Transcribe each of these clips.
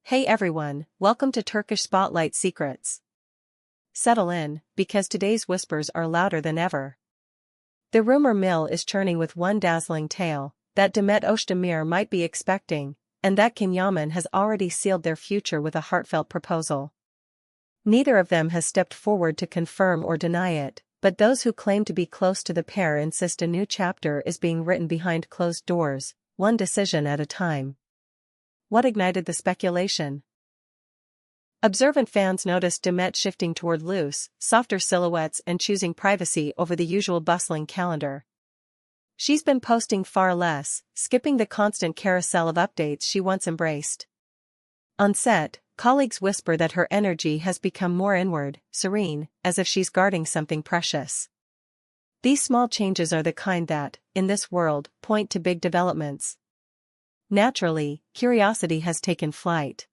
Hey everyone, welcome to Turkish Spotlight Secrets. Settle in, because today's whispers are louder than ever. The rumor mill is churning with one dazzling tale, that Demet Özdemir might be expecting, and that Kim Yaman has already sealed their future with a heartfelt proposal. Neither of them has stepped forward to confirm or deny it, but those who claim to be close to the pair insist a new chapter is being written behind closed doors, one decision at a time. What ignited the speculation? Observant fans noticed Demet shifting toward loose, softer silhouettes and choosing privacy over the usual bustling calendar. She's been posting far less, skipping the constant carousel of updates she once embraced. On set, colleagues whisper that her energy has become more inward, serene, as if she's guarding something precious. These small changes are the kind that, in this world, point to big developments. Naturally, curiosity has taken flight.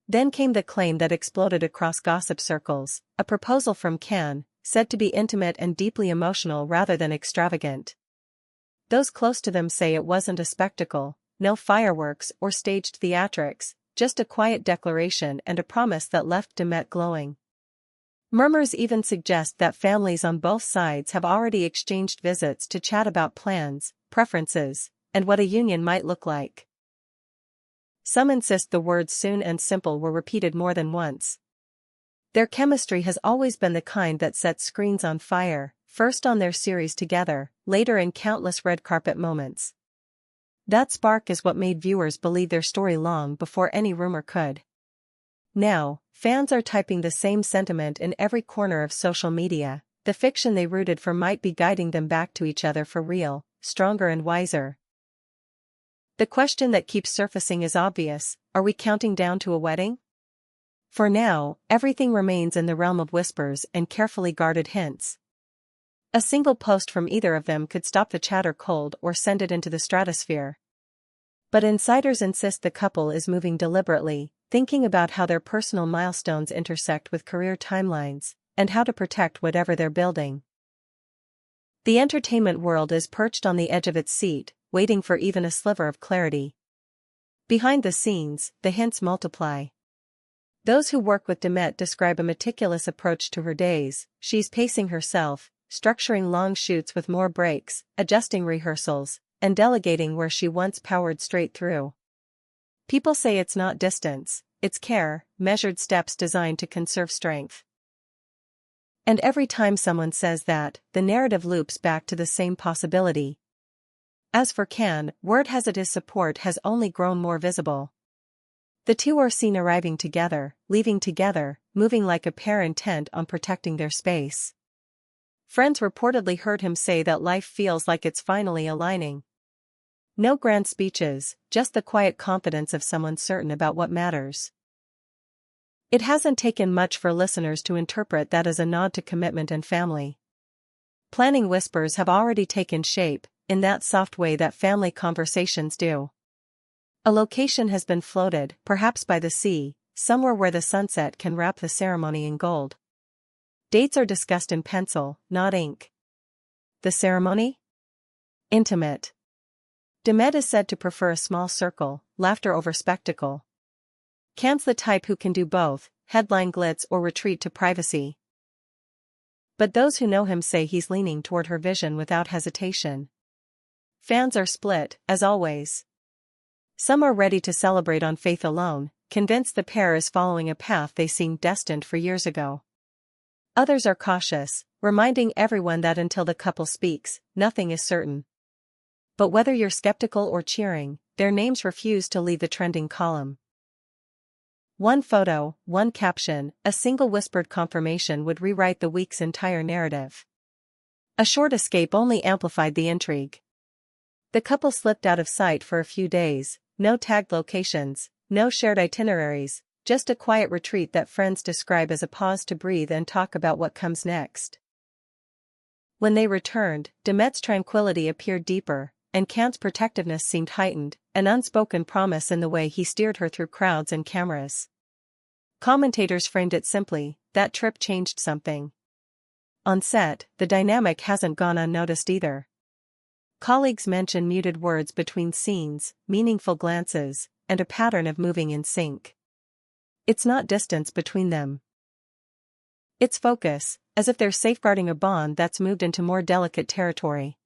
Then came the claim that exploded across gossip circles, a proposal from Can, said to be intimate and deeply emotional rather than extravagant. Those close to them say it wasn't a spectacle, no fireworks or staged theatrics, just a quiet declaration and a promise that left Demet glowing. Murmurs even suggest that families on both sides have already exchanged visits to chat about plans, preferences, and what a union might look like. Some insist the words soon and simple were repeated more than once. Their chemistry has always been the kind that sets screens on fire, first on their series together, later in countless red carpet moments. That spark is what made viewers believe their story long before any rumor could. Now, fans are typing the same sentiment in every corner of social media. The fiction they rooted for might be guiding them back to each other for real, stronger and wiser. The question that keeps surfacing is obvious: are we counting down to a wedding? For now, everything remains in the realm of whispers and carefully guarded hints. A single post from either of them could stop the chatter cold or send it into the stratosphere. But insiders insist the couple is moving deliberately, thinking about how their personal milestones intersect with career timelines, and how to protect whatever they're building. The entertainment world is perched on the edge of its seat, waiting for even a sliver of clarity. Behind the scenes, the hints multiply. Those who work with Demet describe a meticulous approach to her days. She's pacing herself, structuring long shoots with more breaks, adjusting rehearsals, and delegating where she once powered straight through. People say it's not distance, it's care, measured steps designed to conserve strength. And every time someone says that, the narrative loops back to the same possibility. As for Can, word has it his support has only grown more visible. The two are seen arriving together, leaving together, moving like a pair intent on protecting their space. Friends reportedly heard him say that life feels like it's finally aligning. No grand speeches, just the quiet confidence of someone certain about what matters. It hasn't taken much for listeners to interpret that as a nod to commitment and family. Planning whispers have already taken shape, in that soft way that family conversations do. A location has been floated, perhaps by the sea, somewhere where the sunset can wrap the ceremony in gold. Dates are discussed in pencil, not ink. The ceremony? Intimate. Demet is said to prefer a small circle, laughter over spectacle. Can's the type who can do both, headline glitz or retreat to privacy. But those who know him say he's leaning toward her vision without hesitation. Fans are split, as always. Some are ready to celebrate on faith alone, convinced the pair is following a path they seemed destined for years ago. Others are cautious, reminding everyone that until the couple speaks, nothing is certain. But whether you're skeptical or cheering, their names refuse to leave the trending column. One photo, one caption, a single whispered confirmation would rewrite the week's entire narrative. A short escape only amplified the intrigue. The couple slipped out of sight for a few days, no tagged locations, no shared itineraries, just a quiet retreat that friends describe as a pause to breathe and talk about what comes next. When they returned, Demet's tranquility appeared deeper, and Can's protectiveness seemed heightened, an unspoken promise in the way he steered her through crowds and cameras. Commentators framed it simply: that trip changed something. On set, the dynamic hasn't gone unnoticed either. Colleagues mention muted words between scenes, meaningful glances, and a pattern of moving in sync. It's not distance between them. It's focus, as if they're safeguarding a bond that's moved into more delicate territory.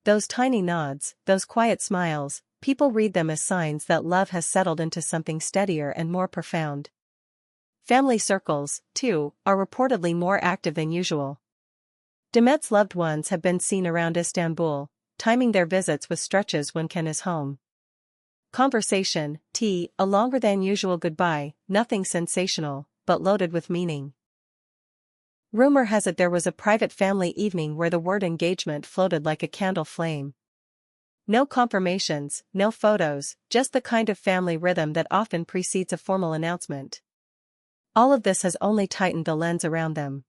Those tiny nods, those quiet smiles, people read them as signs that love has settled into something steadier and more profound. Family circles, too, are reportedly more active than usual. Demet's loved ones have been seen around Istanbul, timing their visits with stretches when Ken is home. Conversation, tea, a longer than usual goodbye, nothing sensational, but loaded with meaning. Rumor has it there was a private family evening where the word engagement floated like a candle flame. No confirmations, no photos, just the kind of family rhythm that often precedes a formal announcement. All of this has only tightened the lens around them.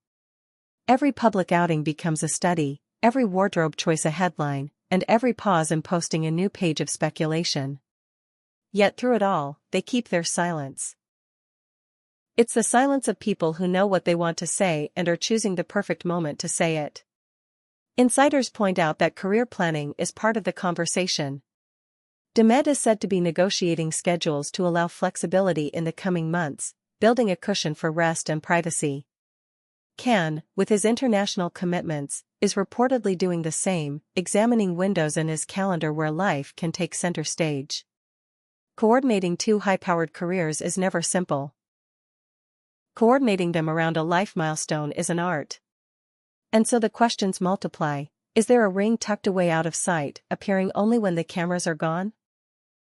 Every public outing becomes a study, every wardrobe choice a headline, and every pause in posting a new page of speculation. Yet through it all, they keep their silence. It's the silence of people who know what they want to say and are choosing the perfect moment to say it. Insiders point out that career planning is part of the conversation. Demet is said to be negotiating schedules to allow flexibility in the coming months, building a cushion for rest and privacy. Can, with his international commitments, is reportedly doing the same, examining windows in his calendar where life can take center stage. Coordinating two high-powered careers is never simple. Coordinating them around a life milestone is an art. And so the questions multiply. Is there a ring tucked away out of sight, appearing only when the cameras are gone?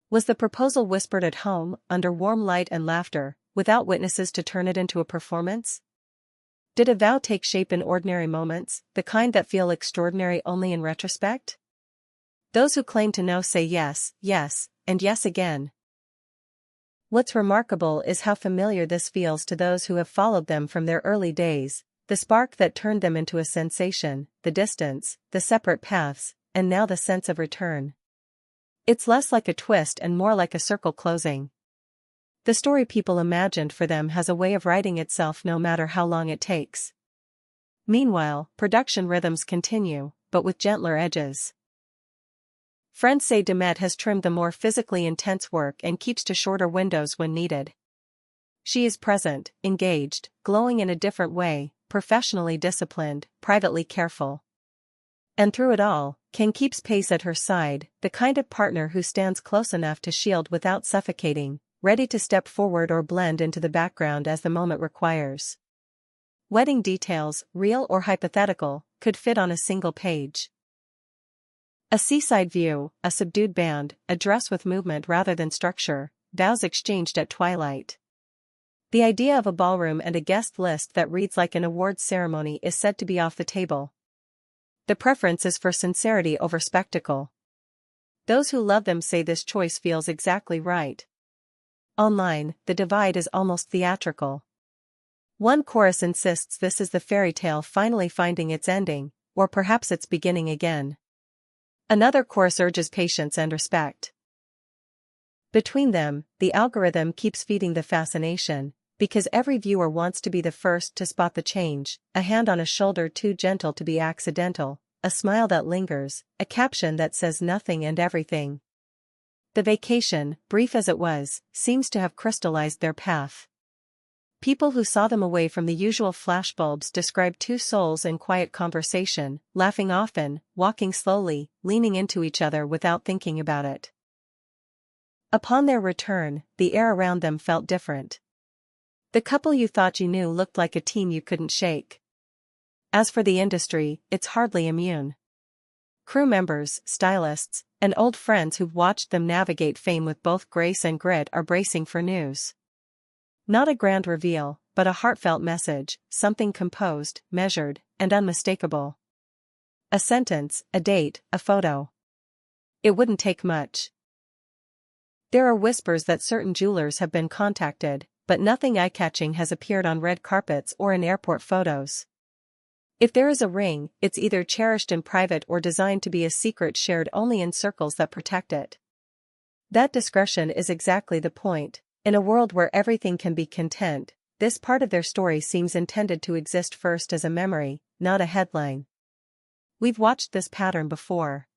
Was the proposal whispered at home, under warm light and laughter, without witnesses to turn it into a performance? Did a vow take shape in ordinary moments, the kind that feel extraordinary only in retrospect? Those who claim to know say yes, yes, and yes again. What's remarkable is how familiar this feels to those who have followed them from their early days, the spark that turned them into a sensation, the distance, the separate paths, and now the sense of return. It's less like a twist and more like a circle closing. The story people imagined for them has a way of writing itself no matter how long it takes. Meanwhile, production rhythms continue, but with gentler edges. Friends say Demet has trimmed the more physically intense work and keeps to shorter windows when needed. She is present, engaged, glowing in a different way, professionally disciplined, privately careful. And through it all, Ken keeps pace at her side, the kind of partner who stands close enough to shield without suffocating, ready to step forward or blend into the background as the moment requires. Wedding details, real or hypothetical, could fit on a single page. A seaside view, a subdued band, a dress with movement rather than structure, vows exchanged at twilight. The idea of a ballroom and a guest list that reads like an awards ceremony is said to be off the table. The preference is for sincerity over spectacle. Those who love them say this choice feels exactly right. Online, the divide is almost theatrical. One chorus insists this is the fairy tale finally finding its ending, or perhaps it's beginning again. Another chorus urges patience and respect. Between them, the algorithm keeps feeding the fascination, because every viewer wants to be the first to spot the change, a hand on a shoulder too gentle to be accidental, a smile that lingers, a caption that says nothing and everything. The vacation, brief as it was, seems to have crystallized their path. People who saw them away from the usual flashbulbs describe two souls in quiet conversation, laughing often, walking slowly, leaning into each other without thinking about it. Upon their return, the air around them felt different. The couple you thought you knew looked like a team you couldn't shake. As for the industry, it's hardly immune. Crew members, stylists, and old friends who've watched them navigate fame with both grace and grit are bracing for news. Not a grand reveal, but a heartfelt message, something composed, measured, and unmistakable. A sentence, a date, a photo. It wouldn't take much. There are whispers that certain jewelers have been contacted, but nothing eye-catching has appeared on red carpets or in airport photos. If there is a ring, it's either cherished in private or designed to be a secret shared only in circles that protect it. That discretion is exactly the point. In a world where everything can be content, this part of their story seems intended to exist first as a memory, not a headline. We've watched this pattern before.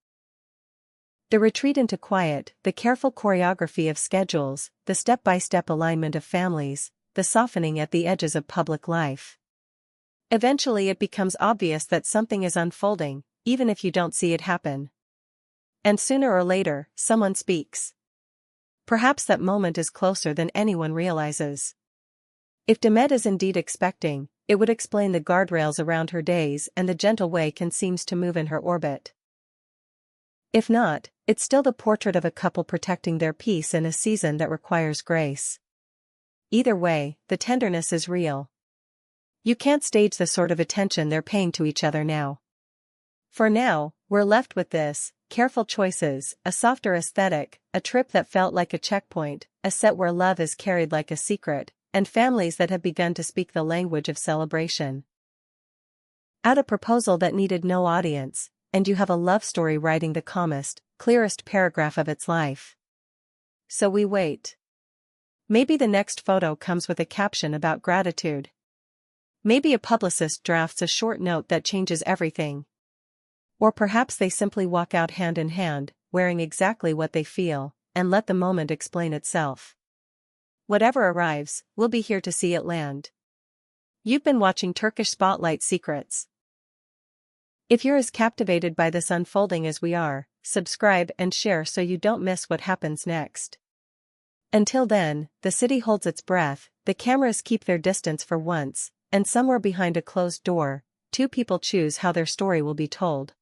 The retreat into quiet, the careful choreography of schedules, the step-by-step alignment of families, the softening at the edges of public life. Eventually it becomes obvious that something is unfolding, even if you don't see it happen. And sooner or later, someone speaks. Perhaps that moment is closer than anyone realizes. If Demet is indeed expecting, it would explain the guardrails around her days and the gentle way Can seems to move in her orbit. If not, it's still the portrait of a couple protecting their peace in a season that requires grace. Either way, the tenderness is real. You can't stage the sort of attention they're paying to each other now. For now, we're left with this: careful choices, a softer aesthetic, a trip that felt like a checkpoint, a set where love is carried like a secret, and families that have begun to speak the language of celebration. Add a proposal that needed no audience, and you have a love story writing the calmest, clearest paragraph of its life. So we wait. Maybe the next photo comes with a caption about gratitude. Maybe a publicist drafts a short note that changes everything. Or perhaps they simply walk out hand in hand, wearing exactly what they feel, and let the moment explain itself. Whatever arrives, we'll be here to see it land. You've been watching Turkish Spotlight Secrets. If you're as captivated by this unfolding as we are, subscribe and share so you don't miss what happens next. Until then, the city holds its breath, the cameras keep their distance for once, and somewhere behind a closed door, two people choose how their story will be told.